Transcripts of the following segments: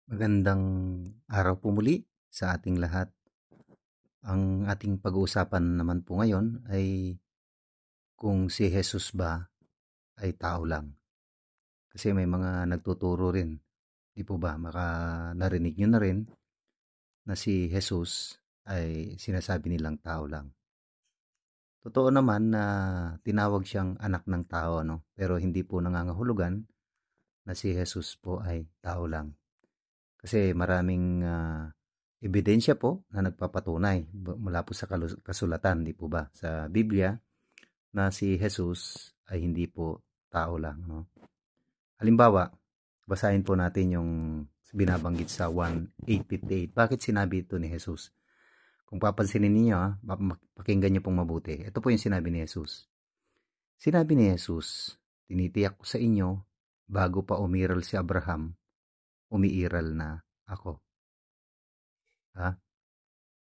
Magandang araw po muli sa ating lahat. Ang ating pag-uusapan naman po ngayon ay kung si Jesus ba ay tao lang. Kasi may mga nagtuturo rin, di po ba? Maka narinig nyo na rin na si Jesus ay sinasabi nilang tao lang. Totoo naman na tinawag siyang anak ng tao, no? Pero hindi po nangangahulugan na si Jesus po ay tao lang. Kasi maraming ebidensya po na nagpapatunay mula po sa kasulatan, di po ba, sa Biblia na si Jesus ay hindi po tao lang. No? Halimbawa, basahin po natin yung binabanggit sa 1:858. Bakit sinabi ito ni Jesus? Kung papansinin niyo, pakinggan niyo pong mabuti. Ito po yung sinabi ni Jesus. Sinabi ni Jesus, tinitiyak ko sa inyo, bago pa umiral si Abraham, umiiral na ako. Ha?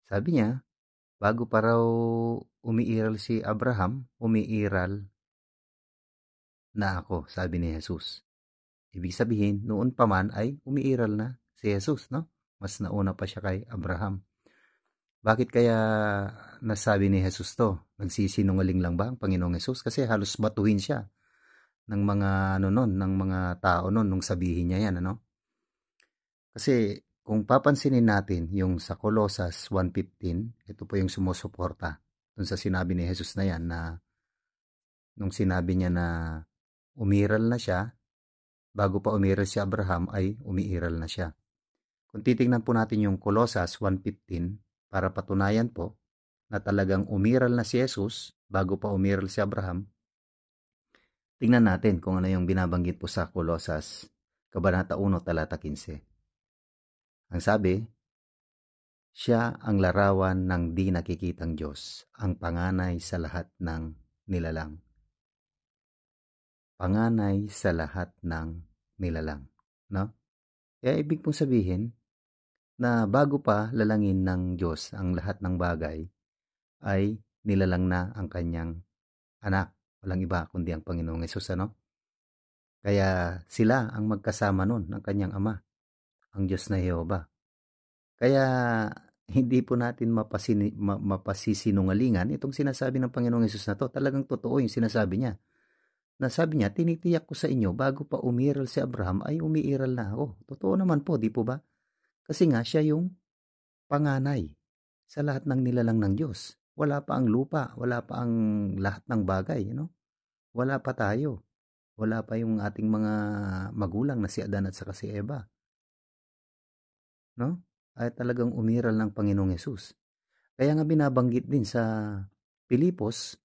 Sabi niya, bago pa raw umiiral si Abraham, umiiral na ako, sabi ni Jesus. Ibig sabihin, noon pa man ay umiiral na si Jesus, no? Mas nauna pa siya kay Abraham. Bakit kaya nasabi ni Jesus to? Nagsisinungaling lang ba ang Panginoong Jesus? Kasi halos batuhin siya ng mga ng mga tao noon nung sabihin niya yan, ano? Kasi kung papansinin natin yung sa Colossus 1:15, ito po yung sumusuporta dun sa sinabi ni Jesus na yan, na nung sinabi niya na umiral na siya, bago pa umiral si Abraham ay umiiral na siya. Kung titingnan po natin yung Colossus 1:15, para patunayan po na talagang umiral na si Jesus bago pa umiral si Abraham, tingnan natin kung ano yung binabanggit po sa Colossus Kabanata 1, talata 15. Ang sabi, siya ang larawan ng di nakikitang Diyos, ang panganay sa lahat ng nilalang. Panganay sa lahat ng nilalang. No? Kaya ibig pong sabihin na bago pa lalangin ng Diyos ang lahat ng bagay, ay nilalang na ang kanyang anak. Walang iba kundi ang Panginoong Hesus, ano? Kaya sila ang magkasama nun ng kanyang ama, ang Diyos na Jehova. Kaya hindi po natin mapasisinungalingan itong sinasabi ng Panginoong Hesus na to. Talagang totoo yung sinasabi niya. Nasabi niya, tinitiyak ko sa inyo, bago pa umiral si Abraham, ay umiiral na ako. Totoo naman po, di po ba? Kasi nga, siya yung panganay sa lahat ng nilalang ng Diyos. Wala pa ang lupa, wala pa ang lahat ng bagay, no? Wala pa tayo. Wala pa yung ating mga magulang na si Adan at saka si Eva, no? Ay talagang umiral ng Panginoong Hesus. Kaya nga binabanggit din sa Pilipos,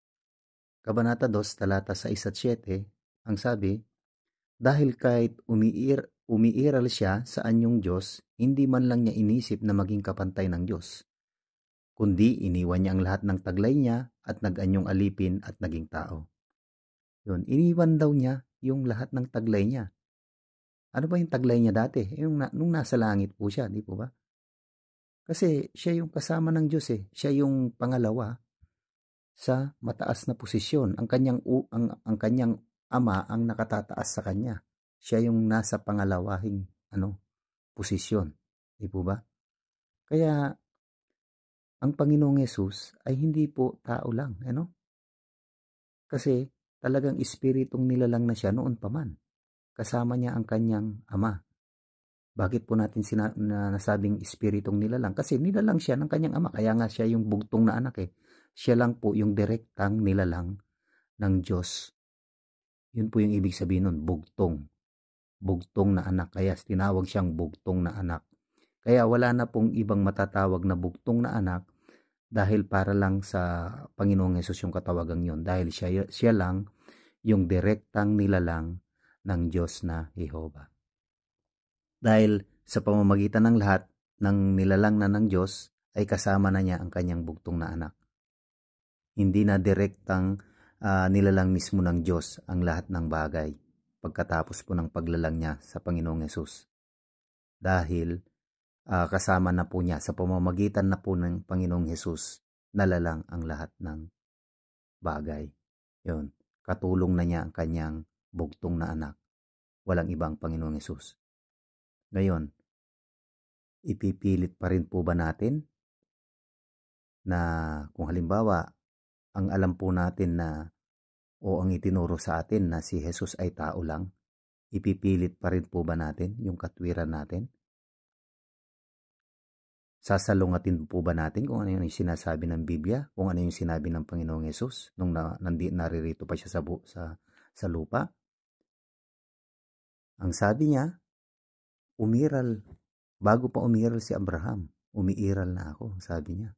Kabanata 2, talata 6 at 7, ang sabi, dahil kahit umiiral siya sa anyong Diyos, hindi man lang niya inisip na maging kapantay ng Diyos, kundi iniwan niya ang lahat ng taglay niya at nag-anyong alipin at naging tao. Yun, iniwan daw niya yung lahat ng taglay niya. Ano ba yung taglay niya dati? Nung nasa langit po siya, di po ba? Kasi siya yung kasama ng Diyos eh. Siya yung pangalawa sa mataas na posisyon. Ang kanyang ama ang nakatataas sa kanya. Siya yung nasa pangalawahing posisyon. Di po ba? Kaya ang Panginoong Yesus ay hindi po tao lang, Kasi talagang espiritong nilalang na siya noon pa man. Kasama niya ang kanyang ama. Bakit po natin nasabing espiritong nilalang? Kasi nilalang siya ng kanyang ama. Kaya nga siya yung bugtong na anak eh. Siya lang po yung direktang nilalang ng Diyos. Yun po yung ibig sabihin nun, bugtong. Bugtong na anak. Kaya tinawag siyang bugtong na anak. Kaya wala na pong ibang matatawag na bugtong na anak dahil para lang sa Panginoong Hesus yung katawagang yun. Dahil siya lang yung direktang nilalang ng Diyos na Jehova. Dahil sa pamamagitan ng lahat ng nilalang na ng Diyos ay kasama na niya ang kanyang bugtong na anak. Hindi na direktang nilalang mismo ng Diyos ang lahat ng bagay pagkatapos po ng paglalang niya sa Panginoong Hesus. Dahil kasama na po niya sa pamamagitan na po ng Panginoong Hesus nalalang ang lahat ng bagay. Yun, katulong na niya ang kanyang bugtong na anak. Walang ibang Panginoong Hesus. Ngayon, ipipilit pa rin po ba natin na kung halimbawa ang alam po natin na o ang itinuro sa atin na si Jesus ay tao lang, ipipilit pa rin po ba natin yung katwiran natin? Sasalungatin po ba natin kung ano yung sinasabi ng Biblia, kung ano yung sinabi ng Panginoong Yesus nung naririto pa siya sa lupa? Ang sabi niya, bago pa umiral si Abraham, umiiral na ako, sabi niya.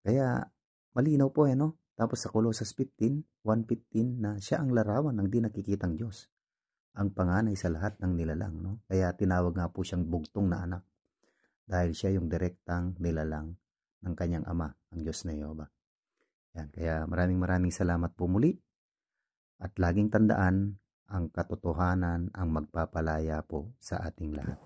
Kaya malinaw po no? Tapos sa Colossus 1:15 na siya ang larawan ng di nakikitang Diyos, ang panganay sa lahat ng nilalang. No? Kaya tinawag nga po siyang bugtong na anak dahil siya yung direktang nilalang ng kanyang ama, ang Diyos na Yehova. Yan, kaya maraming salamat po muli at laging tandaan ang katotohanan ang magpapalaya po sa ating lahat.